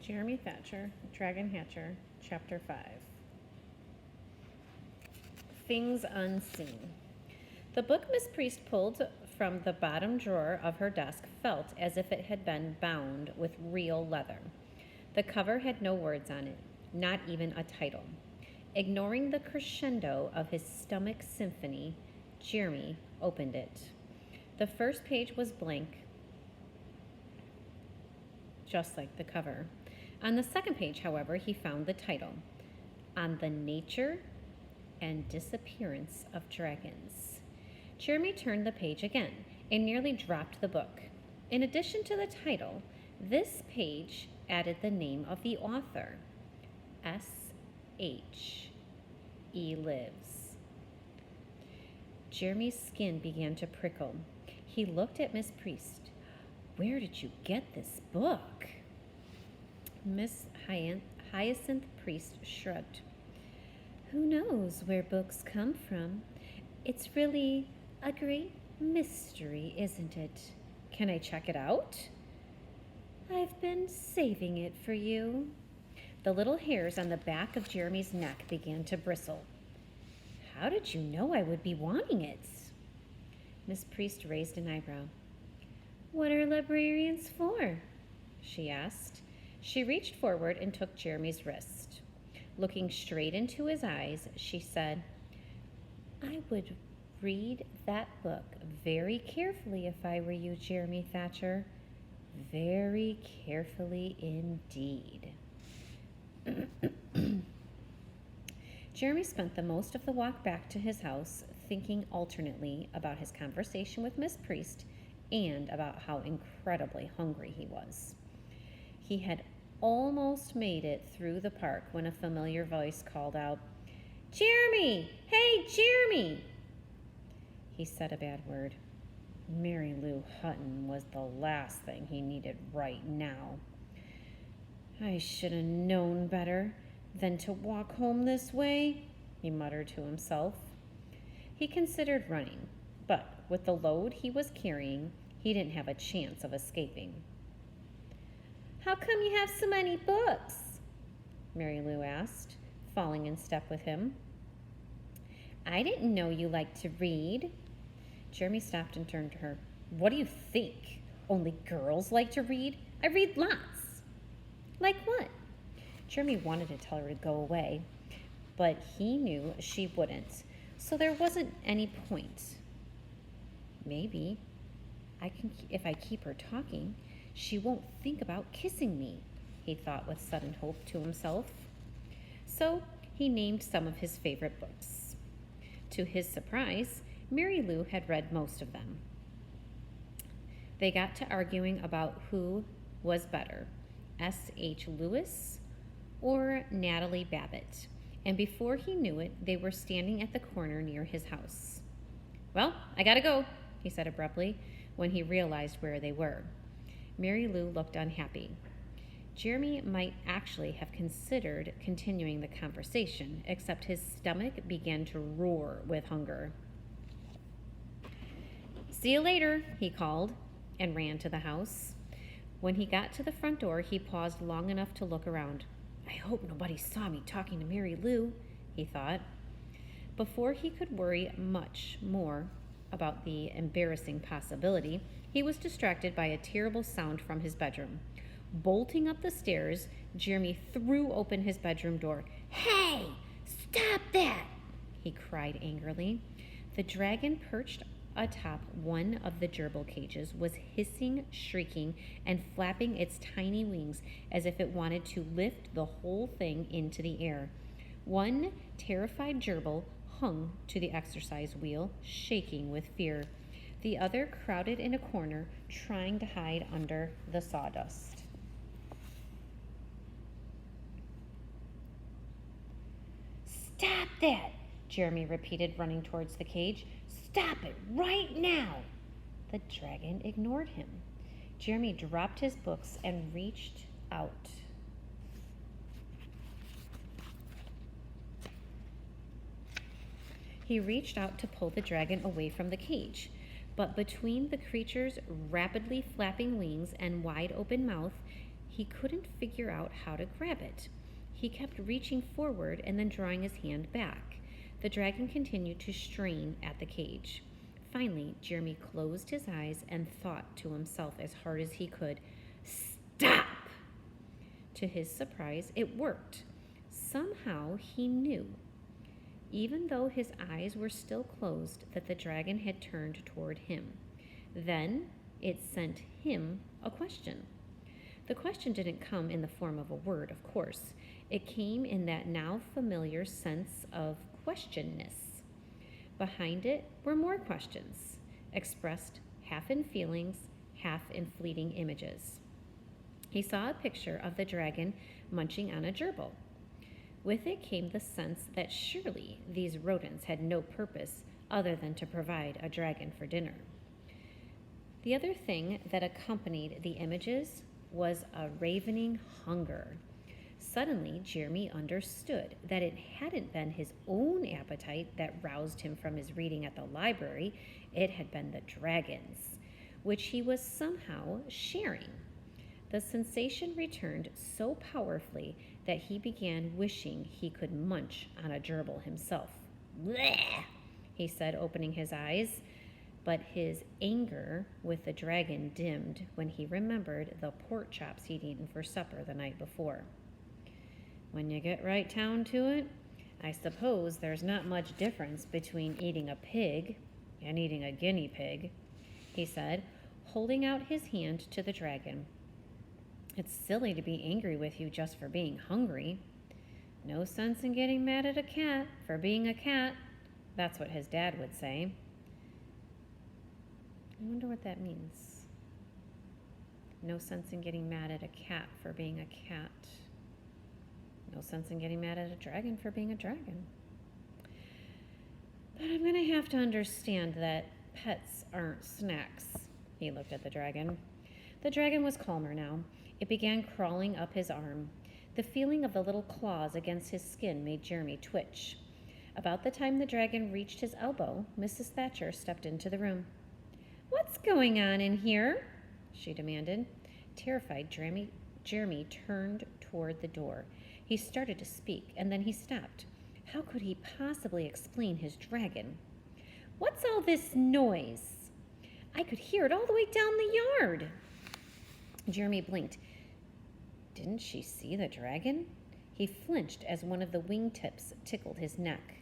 Jeremy Thatcher, Dragon Hatcher, Chapter 5. Things Unseen. The book Miss Priest pulled from the bottom drawer of her desk felt as if it had been bound with real leather. The cover had no words on it, not even a title. Ignoring the crescendo of his stomach symphony, Jeremy opened it. The first page was blank, just like the cover. On the second page, however, he found the title, On the Nature and Disappearance of Dragons. Jeremy turned the page again and nearly dropped the book. In addition to the title, this page added the name of the author, S.H. E. Lives. Jeremy's skin began to prickle. He looked at Miss Priest. Where did you get this book? Miss Hyacinth Priest shrugged. Who knows where books come from? It's really a great mystery, isn't it? Can I check it out? I've been saving it for you. The little hairs on the back of Jeremy's neck began to bristle. How did you know I would be wanting it? Miss Priest raised an eyebrow. What are librarians for? She asked. She reached forward and took Jeremy's wrist. Looking straight into his eyes, she said, I would read that book very carefully if I were you, Jeremy Thatcher. Very carefully indeed. Jeremy spent the most of the walk back to his house thinking alternately about his conversation with Miss Priest and about how incredibly hungry he was. He had almost made it through the park when a familiar voice called out, Jeremy! Hey, Jeremy! He said a bad word. Mary Lou Hutton was the last thing he needed right now. I should have known better than to walk home this way, he muttered to himself. He considered running, but with the load he was carrying, he didn't have a chance of escaping. How come you have so many books? Mary Lou asked, falling in step with him. I didn't know you liked to read. Jeremy stopped and turned to her. What do you think? Only girls like to read? I read lots. Like what? Jeremy wanted to tell her to go away, but he knew she wouldn't, so there wasn't any point. Maybe if I keep her talking, she won't think about kissing me, he thought with sudden hope to himself. So he named some of his favorite books. To his surprise, Mary Lou had read most of them. They got to arguing about who was better, S.H. Lewis or Natalie Babbitt, and before he knew it, they were standing at the corner near his house. Well, I gotta go, he said abruptly when he realized where they were. Mary Lou looked unhappy. Jeremy might actually have considered continuing the conversation, except his stomach began to roar with hunger. See you later, he called, and ran to the house. When he got to the front door, he paused long enough to look around. I hope nobody saw me talking to Mary Lou, he thought. Before he could worry much more about the embarrassing possibility, he was distracted by a terrible sound from his bedroom. Bolting up the stairs, Jeremy threw open his bedroom door. Hey, stop that, he cried angrily. The dragon perched atop one of the gerbil cages was hissing, shrieking, and flapping its tiny wings as if it wanted to lift the whole thing into the air. One terrified gerbil hung to the exercise wheel, shaking with fear. The other crowded in a corner, trying to hide under the sawdust. Stop that, Jeremy repeated, running towards the cage. Stop it right now! The dragon ignored him. Jeremy dropped his books and reached out. He reached out to pull the dragon away from the cage, but between the creature's rapidly flapping wings and wide open mouth, he couldn't figure out how to grab it. He kept reaching forward and then drawing his hand back. The dragon continued to strain at the cage. Finally, Jeremy closed his eyes and thought to himself as hard as he could, "Stop!" To his surprise, it worked. Somehow he knew, even though his eyes were still closed, that the dragon had turned toward him. Then it sent him a question. The question didn't come in the form of a word, of course. It came in that now familiar sense of questionness. Behind it were more questions, expressed half in feelings, half in fleeting images. He saw a picture of the dragon munching on a gerbil. With it came the sense that surely these rodents had no purpose other than to provide a dragon for dinner. The other thing that accompanied the images was a ravening hunger. Suddenly, Jeremy understood that it hadn't been his own appetite that roused him from his reading at the library. It had been the dragon's, which he was somehow sharing. The sensation returned so powerfully that he began wishing he could munch on a gerbil himself. "Bleh!" he said, opening his eyes. But his anger with the dragon dimmed when he remembered the pork chops he'd eaten for supper the night before. When you get right down to it, I suppose there's not much difference between eating a pig and eating a guinea pig, he said, holding out his hand to the dragon. It's silly to be angry with you just for being hungry. No sense in getting mad at a cat for being a cat. That's what his dad would say. I wonder what that means. No sense in getting mad at a cat for being a cat. No sense in getting mad at a dragon for being a dragon. But I'm going to have to understand that pets aren't snacks. He looked at the dragon. The dragon was calmer now. It began crawling up his arm. The feeling of the little claws against his skin made Jeremy twitch. About the time the dragon reached his elbow, Mrs. Thatcher stepped into the room. "What's going on in here?" she demanded. Terrified, Jeremy turned toward the door. He started to speak, and then he stopped. How could he possibly explain his dragon? "What's all this noise? I could hear it all the way down the yard." Jeremy blinked. Didn't she see the dragon? He flinched as one of the wingtips tickled his neck.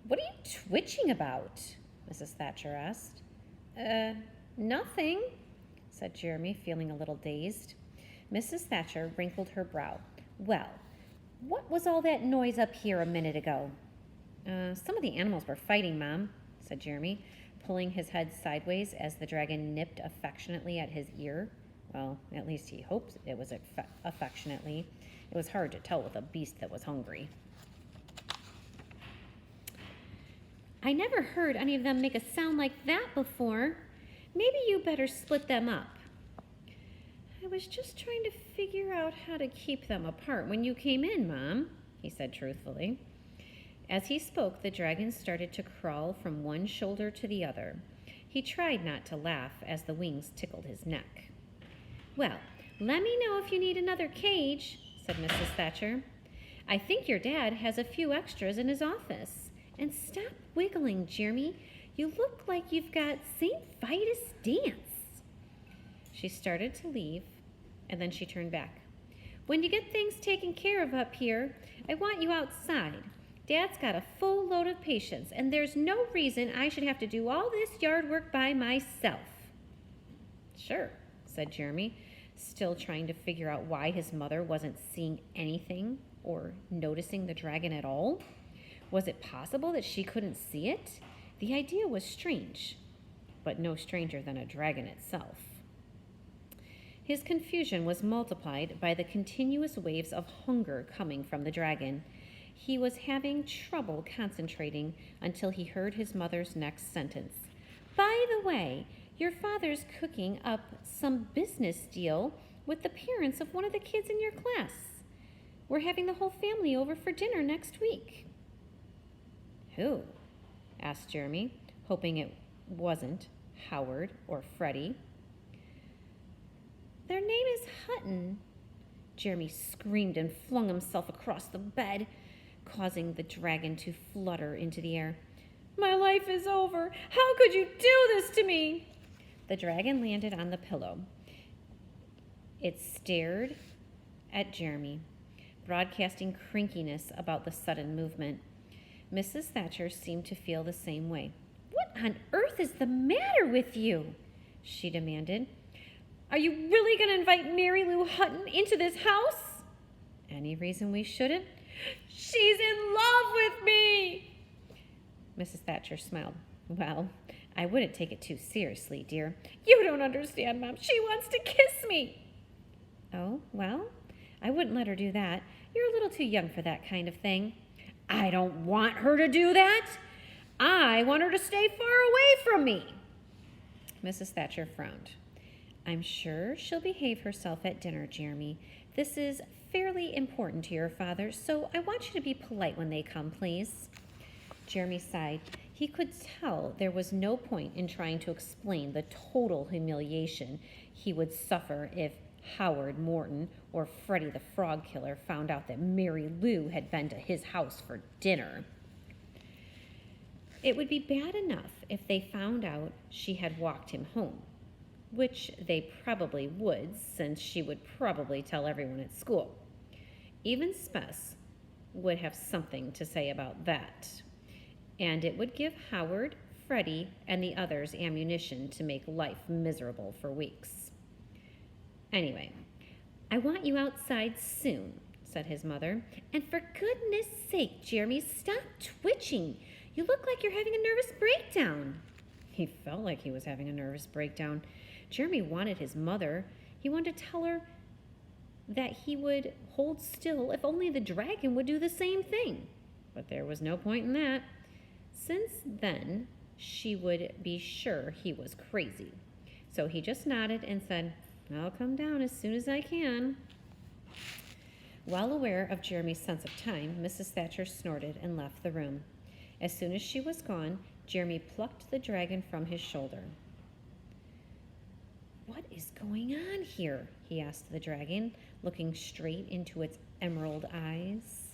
"What are you twitching about?" Mrs. Thatcher asked. Nothing," said Jeremy, feeling a little dazed. Mrs. Thatcher wrinkled her brow. "Well, what was all that noise up here a minute ago?" Some of the animals were fighting, Mom," said Jeremy, pulling his head sideways as the dragon nipped affectionately at his ear. Well, at least he hoped it was affectionately. It was hard to tell with a beast that was hungry. "I never heard any of them make a sound like that before. Maybe you better split them up." "I was just trying to figure out how to keep them apart when you came in, Mom," he said truthfully. As he spoke, the dragon started to crawl from one shoulder to the other. He tried not to laugh as the wings tickled his neck. "Well, let me know if you need another cage," said Mrs. Thatcher. "I think your dad has a few extras in his office. And stop wiggling, Jeremy. You look like you've got St. Vitus dance." She started to leave, and then she turned back. "When you get things taken care of up here, I want you outside. Dad's got a full load of patients, and there's no reason I should have to do all this yard work by myself." "Sure," said Jeremy, still trying to figure out why his mother wasn't seeing anything or noticing the dragon at all. Was it possible that she couldn't see it? The idea was strange, but no stranger than a dragon itself. His confusion was multiplied by the continuous waves of hunger coming from the dragon. He was having trouble concentrating until he heard his mother's next sentence. "By the way, your father's cooking up some business deal with the parents of one of the kids in your class. We're having the whole family over for dinner next week." "Who?" asked Jeremy, hoping it wasn't Howard or Freddie. "Their name is Hutton. Jeremy screamed and flung himself across the bed, causing the dragon to flutter into the air. My life is over. How could you do this to me? The dragon landed on the pillow. It stared at Jeremy, broadcasting crankiness about the sudden movement. Mrs. Thatcher seemed to feel the same way. What on earth is the matter with you? She demanded. Are you really going to invite Mary Lou Hutton into this house? Any reason we shouldn't? She's in love with me! Mrs. Thatcher smiled. Well, I wouldn't take it too seriously, dear. You don't understand, Mom. She wants to kiss me. Oh, well, I wouldn't let her do that. You're a little too young for that kind of thing. I don't want her to do that. I want her to stay far away from me. Mrs. Thatcher frowned. I'm sure she'll behave herself at dinner, Jeremy. This is fairly important to your father, so I want you to be polite when they come, please. Jeremy sighed. He could tell there was no point in trying to explain the total humiliation he would suffer if Howard Morton or Freddie the Frog Killer found out that Mary Lou had been to his house for dinner. It would be bad enough if they found out she had walked him home, which they probably would, since she would probably tell everyone at school. Even Spess would have something to say about that, and it would give Howard, Freddie, and the others ammunition to make life miserable for weeks. Anyway, I want you outside soon, said his mother. And for goodness sake, Jeremy, stop twitching. You look like you're having a nervous breakdown. He felt like he was having a nervous breakdown. Jeremy wanted his mother. He wanted to tell her that he would hold still if only the dragon would do the same thing. But there was no point in that. Since then, she would be sure he was crazy. So he just nodded and said, I'll come down as soon as I can. Well aware of Jeremy's sense of time, Mrs. Thatcher snorted and left the room. As soon as she was gone, Jeremy plucked the dragon from his shoulder. What is going on here? He asked the dragon, looking straight into its emerald eyes.